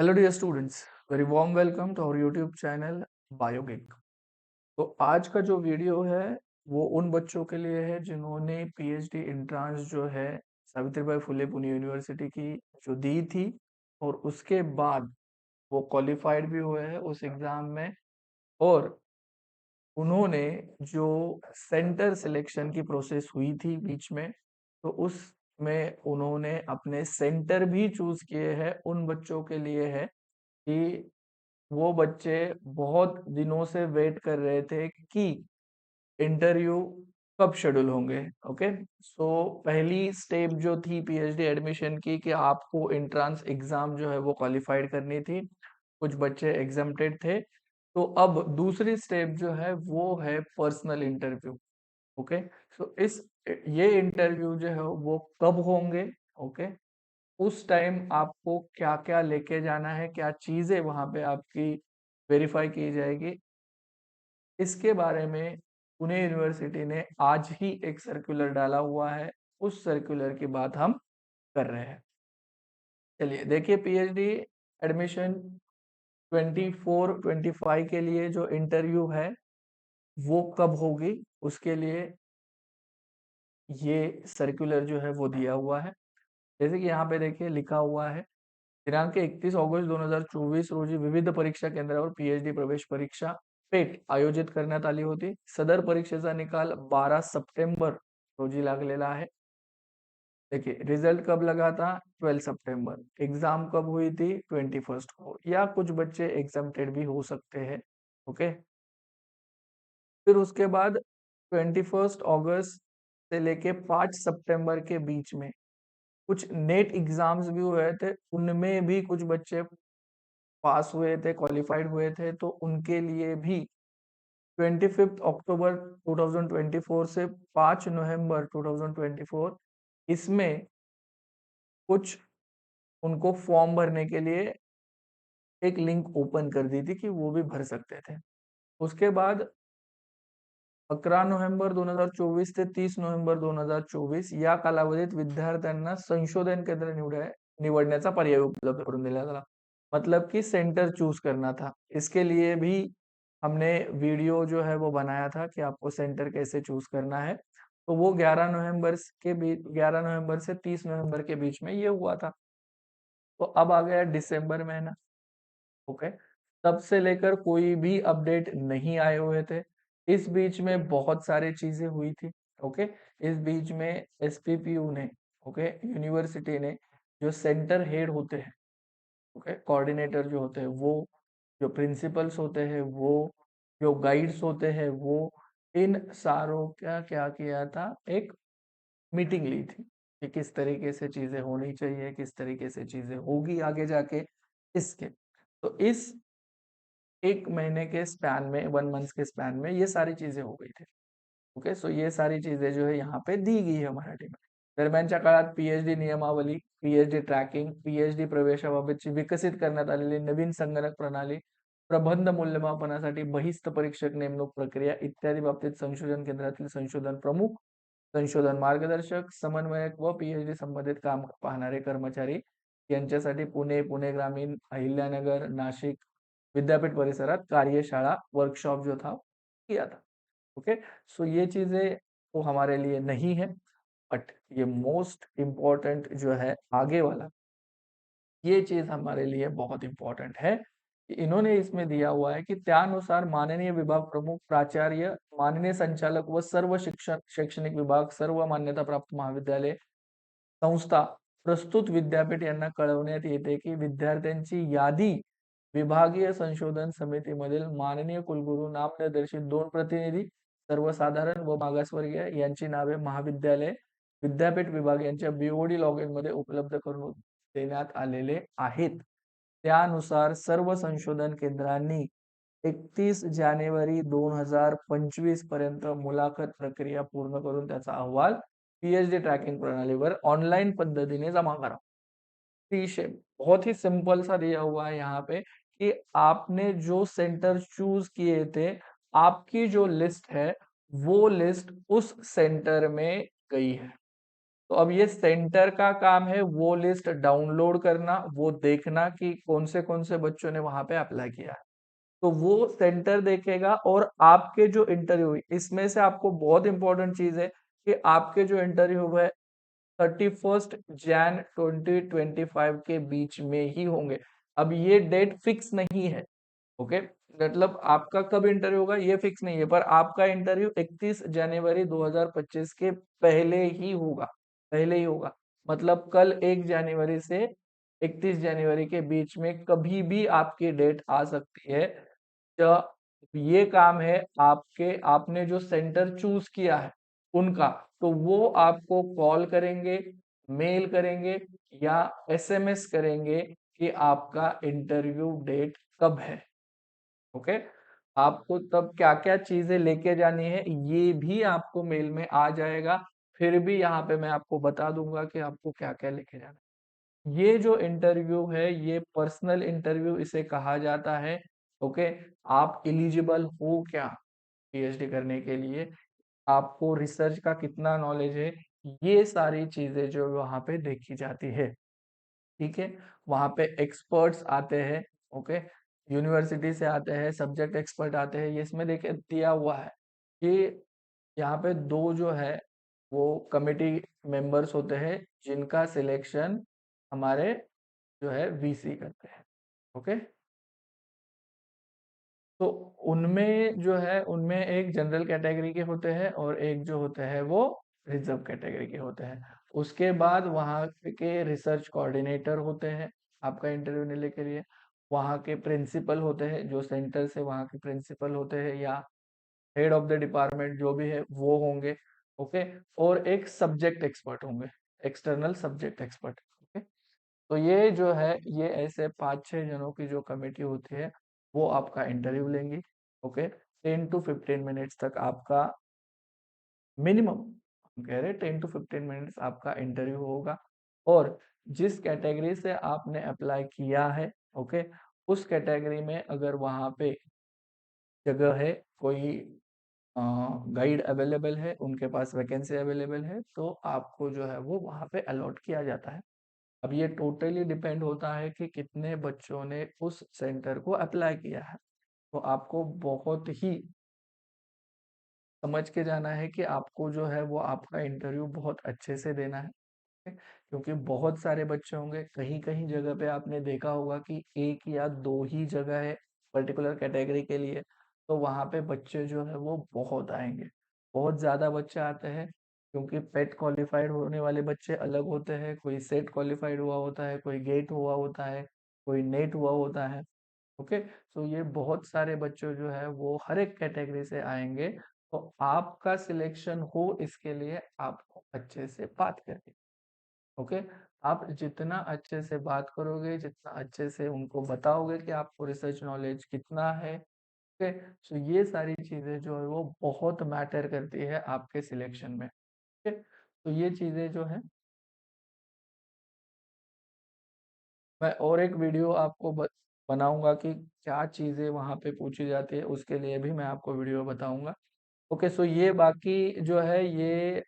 Hello dear students, very warm welcome to our YouTube channel Biogic. तो आज का जो वीडियो है वो उन बच्चों के लिए है जिन्होंने पीएचडी एंट्रेंस जो है सावित्रीबाई फुले पुणे यूनिवर्सिटी की जो दी थी और उसके बाद वो क्वालिफाइड भी हुए हैं उस एग्जाम में। और उन्होंने जो सेंटर सिलेक्शन की प्रोसेस हुई थी बीच में, तो उसमें उन्होंने अपने सेंटर भी चूज किए हैं। उन बच्चों के लिए है कि वो बच्चे बहुत दिनों से वेट कर रहे थे कि इंटरव्यू कब शेड्यूल होंगे। ओके, सो पहली स्टेप जो थी पीएचडी एडमिशन की कि आपको एंट्रेंस एग्जाम जो है वो क्वालिफाइड करनी थी। कुछ बच्चे एग्जाम्प्टेड थे। तो अब दूसरी स्टेप जो है वो है पर्सनल इंटरव्यू। ओके, सो इस ये इंटरव्यू जो है वो कब होंगे। ओके, उस टाइम आपको क्या क्या लेके जाना है, क्या चीजें वहां पे आपकी वेरीफाई की जाएगी, इसके बारे में पुणे यूनिवर्सिटी ने आज ही एक सर्कुलर डाला हुआ है। उस सर्कुलर की बात हम कर रहे हैं। चलिए देखिए, पीएचडी एडमिशन 24-25 के लिए जो इंटरव्यू है वो कब होगी, उसके लिए ये सर्कुलर जो है वो दिया हुआ है। जैसे कि यहाँ पे देखिए लिखा हुआ है, दिनांक 31 अगस्त 2024 रोजी विविध परीक्षा केंद्रावर पीएचडी प्रवेश परीक्षा पेट आयोजित करण्यात आली होती. सदर परीक्षेचा निकाल 12 सप्टेंबर रोजी लागलेला आहे. देखिए रिजल्ट कब लगा था, 12 सितंबर। एग्जाम कब हुई थी, 21 को, या कुछ बच्चे एग्जाम्प्टेड भी हो सकते हैं। ओके, फिर उसके बाद 21 अगस्त से लेके 5 सितंबर के बीच में कुछ नेट एग्जाम्स भी हुए थे, उनमें भी कुछ बच्चे पास हुए थे, क्वालिफाइड हुए थे। तो उनके लिए भी 25 अक्टूबर 2024 से 5 नवंबर 2024 इसमें कुछ उनको फॉर्म भरने के लिए एक लिंक ओपन कर दी थी कि वो भी भर सकते थे। उसके बाद 11 नोव्हेंबर 2024 ते 30 नोव्हेंबर 2024 या कालावधीत विद्यार्थ्यांना संशोधन केंद्र निवडण्याचा पर्याय उपलब्ध करून दिला गया। मतलब कि सेंटर चूज करना था। इसके लिए भी हमने वीडियो जो है वो बनाया था कि आपको सेंटर कैसे चूज करना है। तो वो 11 नवंबर से 30 नवंबर के बीच में ये हुआ था। तो अब आ गया दिसंबर महीना। ओके, तब से लेकर कोई भी अपडेट नहीं आए हुए थे। इस बीच में बहुत सारी चीजें हुई थी। ओके, इस बीच में एसपीपीयू ने, ओके, यूनिवर्सिटी ने जो सेंटर हेड होते हैं, ओके, कोऑर्डिनेटर जो होते हैं वो, जो प्रिंसिपल्स होते हैं वो, जो गाइड्स होते हैं वो, इन सारों का क्या किया था, एक मीटिंग ली थी कि किस तरीके से चीजें होनी चाहिए, किस तरीके से चीजें होगी आगे जाके इसके। तो इस एक महीने के स्पैन में, 1 मंथ के स्पैन में ये सारी चीजें हो गई थी। ओके, सो ये सारी चीजें जो है यहाँ पे दी गई है मराठी में। दरम्यानच्या काळात पीएचडी नियमावली, पीएचडी ट्रॅकिंग, पीएचडी प्रवेशाबाबतची विकसित करण्यात आलेली नवीन संगणक प्रणाली, प्रबंध मूल्यमापनासाठी बहिस्थ परीक्षक नेमणूक प्रक्रिया इत्यादी बाबतीत संशोधन केंद्रातील संशोधन प्रमुख, संशोधन मार्गदर्शक, समन्वयक व पीएचडी संबंधित काम पाहणारे कर्मचारी यांच्यासाठी पुणे, पुणे ग्रामीण, अहिल्यानगर, नाशिक विद्यापीठ परिसरात कार्यशाला वर्कशॉप जो था किया था। ओके, सो ये चीजें तो हमारे लिए नहीं है, बट ये मोस्ट इम्पोर्टेंट जो है आगे वाला, ये चीज हमारे लिए बहुत इंपॉर्टेंट है कि इन्होंने इसमें दिया हुआ है कि त्यानुसार माननीय विभाग प्रमुख, प्राचार्य, माननीय संचालक व सर्व शिक्षण शैक्षणिक विभाग, सर्व मान्यता प्राप्त महाविद्यालय संस्था प्रस्तुत विद्यापीठ यांना कळवण्यात येते की विद्यार्थ्यांची यादी विभागीय संशोधन समितीमधील माननीय कुलगुरू नामनिर्देशित 2 प्रतिनिधी, सर्वसाधारण व मागासवर्गीय यांची नावे महाविद्यालय विद्यापीठ विभाग यांच्या बीओडी लॉगिन मध्ये उपलब्ध करून देण्यात आलेले आहेत। त्यानुसार सर्व संशोधन केंद्रांनी 31 जानेवारी 2025 पर्यंत मुलाखत प्रक्रिया पूर्ण करून त्याचा अहवाल पीएचडी ट्रैकिंग प्रणालीवर ऑनलाइन पद्धतीने जमा करा। विषय बहुत ही सिंपल सा दिया हुआ है यहाँ पे कि आपने जो सेंटर चूज किए थे, आपकी जो लिस्ट है वो लिस्ट उस सेंटर में गई है। तो अब ये सेंटर का काम है वो लिस्ट डाउनलोड करना, वो देखना कि कौन से बच्चों ने वहां पे अप्लाई किया है। तो वो सेंटर देखेगा और आपके जो इंटरव्यू, इसमें से आपको बहुत इंपॉर्टेंट चीज है कि आपके जो इंटरव्यू है 31 जैन 2025 के बीच में ही होंगे। अब ये डेट फिक्स नहीं है, ओके, मतलब आपका कब इंटरव्यू होगा ये फिक्स नहीं है, पर आपका इंटरव्यू 31 जनवरी 2025 के पहले ही होगा, पहले ही होगा। मतलब कल 1 जनवरी से 31 जनवरी के बीच में कभी भी आपकी डेट आ सकती है। तो ये काम है आपके, आपने जो सेंटर चूज किया है उनका, तो वो आपको कॉल करेंगे, मेल करेंगे या एसएमएस करेंगे कि आपका इंटरव्यू डेट कब है। ओके, आपको तब क्या क्या चीजें लेके जानी है ये भी आपको मेल में आ जाएगा। फिर भी यहाँ पे मैं आपको बता दूंगा कि आपको क्या क्या लेके जाना है। ये जो इंटरव्यू है ये पर्सनल इंटरव्यू इसे कहा जाता है। ओके, आप एलिजिबल हो क्या पीएचडी करने के लिए, आपको रिसर्च का कितना नॉलेज है, ये सारी चीजें जो वहाँ पे देखी जाती है। ठीक है, वहाँ पे एक्सपर्ट्स आते हैं, ओके, यूनिवर्सिटी से आते हैं, सब्जेक्ट एक्सपर्ट आते हैं। ये इसमें देखे दिया हुआ है कि यहाँ पे दो जो है वो कमिटी मेंबर्स होते हैं जिनका सिलेक्शन हमारे जो है वीसी करते हैं। ओके, तो उनमें जो है उनमें एक जनरल कैटेगरी के होते हैं और एक जो होते हैं वो रिजर्व कैटेगरी के होते हैं। उसके बाद वहाँ के रिसर्च कोऑर्डिनेटर होते हैं आपका इंटरव्यू लेने के लिए, वहाँ के प्रिंसिपल होते हैं जो सेंटर से वहाँ के प्रिंसिपल होते हैं या हेड ऑफ द डिपार्टमेंट जो भी है वो होंगे। ओके, और एक सब्जेक्ट एक्सपर्ट होंगे, एक्सटर्नल सब्जेक्ट एक्सपर्ट। ओके, तो ये जो है ये ऐसे 5-6 जनों की जो कमेटी होती है वो आपका इंटरव्यू लेंगी। ओके, 10 to 15 मिनट्स तक आपका मिनिमम, हम कह रहे हैं 10 to 15 मिनट्स आपका इंटरव्यू होगा। और जिस कैटेगरी से आपने अप्लाई किया है, ओके, उस कैटेगरी में अगर वहाँ पे जगह है, कोई गाइड अवेलेबल है, उनके पास वैकेंसी अवेलेबल है, तो आपको जो है वो वहाँ पे अलॉट किया जाता है। अब ये टोटली डिपेंड होता है कि कितने बच्चों ने उस सेंटर को अप्लाई किया है। तो आपको बहुत ही समझ के जाना है कि आपको जो है वो आपका इंटरव्यू बहुत अच्छे से देना है। क्योंकि बहुत सारे बच्चे होंगे, कहीं कहीं जगह पे आपने देखा होगा कि एक या दो ही जगह है पर्टिकुलर कैटेगरी के लिए, तो वहाँ पे बच्चे जो है वो बहुत आएंगे, बहुत ज़्यादा बच्चे आते हैं। क्योंकि पेट क्वालिफाइड होने वाले बच्चे अलग होते हैं, कोई सेट क्वालिफाइड हुआ होता है, कोई गेट हुआ होता है, कोई नेट हुआ होता है। ओके, तो ये बहुत सारे बच्चे जो है वो हर एक कैटेगरी से आएंगे। तो आपका सिलेक्शन हो इसके लिए आपको अच्छे से बात करनी। ओके, आप जितना अच्छे से बात करोगे, जितना अच्छे से उनको बताओगे कि आपको रिसर्च नॉलेज कितना है, ओके, तो ये सारी चीजें जो है वो बहुत मैटर करती है आपके सिलेक्शन में। ओके, तो ये चीजें जो है मैं और एक वीडियो आपको बनाऊंगा कि क्या चीजें वहां पे पूछी जाती है, उसके लिए भी मैं आपको वीडियो बताऊंगा। ओके, सो ये बाकी जो है ये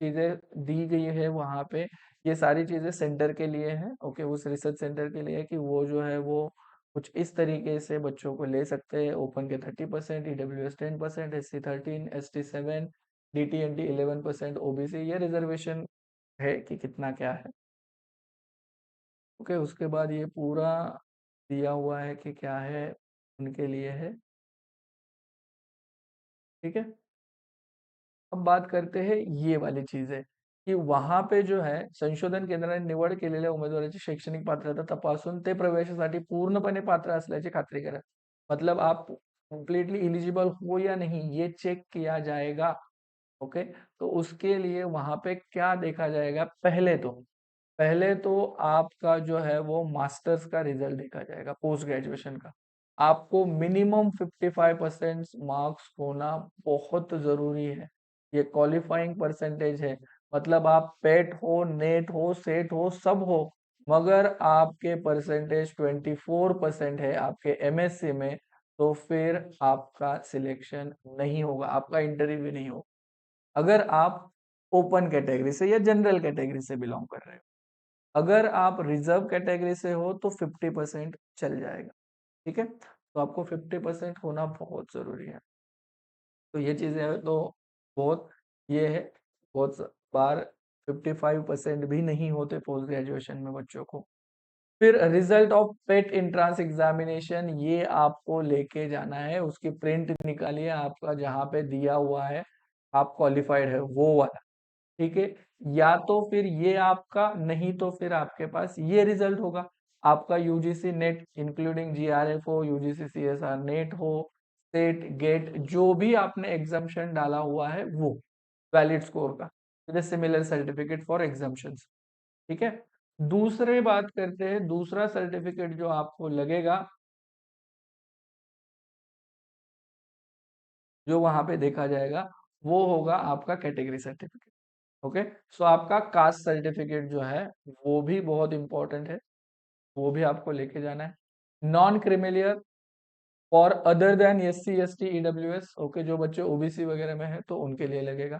चीजें दी गई है वहां पे, ये सारी चीजें सेंटर के लिए हैं। ओके, उस रिसर्च सेंटर के लिए कि वो जो है वो कुछ इस तरीके से बच्चों को ले सकते हैं। ओपन के 30%, ईडब्ल्यूएस 10%, एससी 13, एसटी 7, डीटीएनटी 11%, ओबीसी ये रिजर्वेशन है कि कितना क्या है। ओके, उसके बाद ये पूरा दिया हुआ है कि क्या है उनके लिए है। ठीक है, अब बात करते हैं ये वाली चीजें की वहां पे जो है संशोधन केंद्राने निवड केलेल्या उमेदवाराची शैक्षणिक पात्रता तपासून ते प्रवेशासाठी पूर्णपणे पात्र असल्याची खात्री करा। मतलब आप कंप्लीटली एलिजिबल हो या नहीं ये चेक किया जाएगा। ओके, तो उसके लिए वहां पे क्या देखा जाएगा, पहले तो आपका जो है वो मास्टर्स का रिजल्ट देखा जाएगा, पोस्ट ग्रेजुएशन का। आपको मिनिमम 55% मार्क्स होना बहुत जरूरी है, ये क्वालिफाइंग परसेंटेज है। मतलब आप पेट हो, नेट हो, सेट हो, सब हो, मगर आपके परसेंटेज 24% है आपके एमएससी में, तो फिर आपका सिलेक्शन नहीं होगा, आपका इंटरव्यू नहीं होगा। अगर आप ओपन कैटेगरी से या जनरल कैटेगरी से बिलोंग कर रहे हो। अगर आप रिजर्व कैटेगरी से हो तो 50% चल जाएगा। ठीक है, तो आपको 50% होना बहुत जरूरी है। तो ये चीजें है तो बहुत ये है, बहुत बार 55% भी नहीं होते पोस्ट ग्रेजुएशन में बच्चों को। फिर result of pet entrance examination, ये आपको लेके जाना है, उसकी प्रिंट निकालिए, आपका जहाँ पे दिया हुआ है आप क्वालिफाइड है वो वाला। ठीक है, या तो फिर ये आपका, नहीं तो फिर आपके पास ये रिजल्ट होगा, आपका यूजीसी नेट इंक्लूडिंग जीआरएफ हो, यूजीसी सीएसआर नेट हो, सेट गेट, जो भी आपने एग्जाम्शन डाला हुआ है वो वैलिड स्कोर का, सिमिलर सर्टिफिकेट फॉर एग्जाम्शंस। ठीक है, दूसरे बात करते हैं, दूसरा सर्टिफिकेट जो आपको लगेगा, जो वहां पे देखा जाएगा, वो होगा आपका कैटेगरी सर्टिफिकेट। ओके, सो आपका कास्ट सर्टिफिकेट जो है वो भी बहुत इंपॉर्टेंट है, वो भी आपको लेके जाना है। Non creamy layer for other than SC ST EWS, okay, जो बच्चे ओबीसी वगैरह में है तो उनके लिए लगेगा।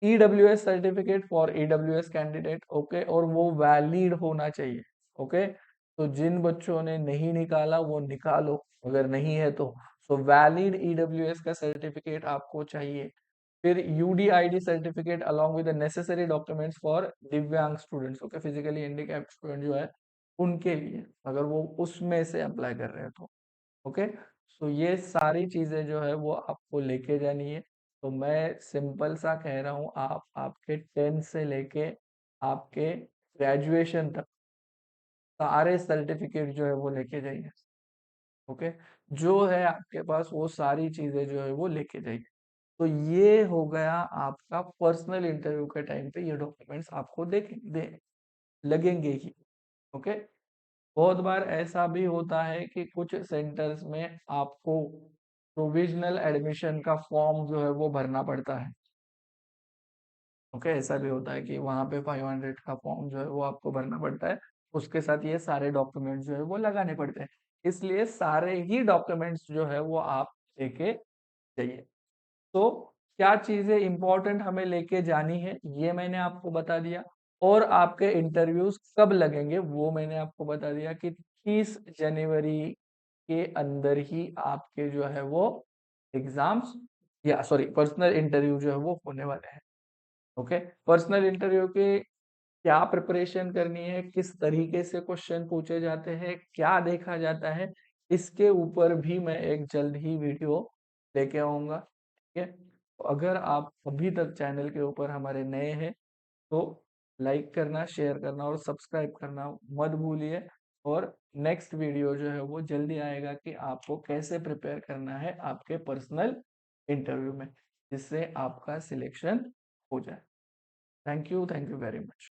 EWS certificate for EWS candidate, okay, और वो वैलिड होना चाहिए। ओके, तो जिन बच्चों ने नहीं निकाला वो निकालो, अगर नहीं है तो। सो वैलिड ईडब्ल्यूएस का सर्टिफिकेट आपको चाहिए। फिर UDID certificate along with the necessary documents for divyang students, okay, physically handicapped student जो है उनके लिए, अगर वो उसमें से अप्लाई कर रहे हैं तो। ओके, सो ये सारी चीजें जो है वो आपको लेके जानी है। तो मैं सिंपल सा कह रहा हूँ, आप आपके 10th से लेके आपके ग्रेजुएशन तक सारे सर्टिफिकेट जो है वो लेके जाइए। ओके, जो है आपके पास वो सारी चीजें जो है वो लेके जाइए। तो ये हो गया आपका पर्सनल इंटरव्यू के टाइम पे, ये डॉक्यूमेंट्स आपको दे लगेंगे ही। ओके, बहुत बार ऐसा भी होता है कि कुछ सेंटर्स में आपको प्रोविजनल एडमिशन का फॉर्म जो है वो भरना पड़ता है। ओके, ऐसा भी होता है कि वहां पे 500 का फॉर्म जो है वो आपको भरना पड़ता है, उसके साथ ये सारे डॉक्यूमेंट्स जो है वो लगाने पड़ते हैं। इसलिए सारे ही डॉक्यूमेंट्स जो है वो आप लेके जाइए। तो क्या चीजें इंपॉर्टेंट हमें लेके जानी है ये मैंने आपको बता दिया, और आपके इंटरव्यूज कब लगेंगे वो मैंने आपको बता दिया कि 30 जनवरी के अंदर ही आपके जो है वो एग्जाम्स, या सॉरी पर्सनल इंटरव्यू जो है वो होने वाले हैं। ओके, पर्सनल इंटरव्यू के क्या प्रिपरेशन करनी है, किस तरीके से क्वेश्चन पूछे जाते हैं, क्या देखा जाता है, इसके ऊपर भी मैं एक जल्द ही वीडियो लेके आऊंगा। ठीक है, तो अगर आप अभी तक चैनल के ऊपर हमारे नए हैं तो लाइक करना, शेयर करना और सब्सक्राइब करना मत भूलिए। और नेक्स्ट वीडियो जो है वो जल्दी आएगा कि आपको कैसे प्रिपेयर करना है आपके पर्सनल इंटरव्यू में, जिससे आपका सिलेक्शन हो जाए। Thank you very much.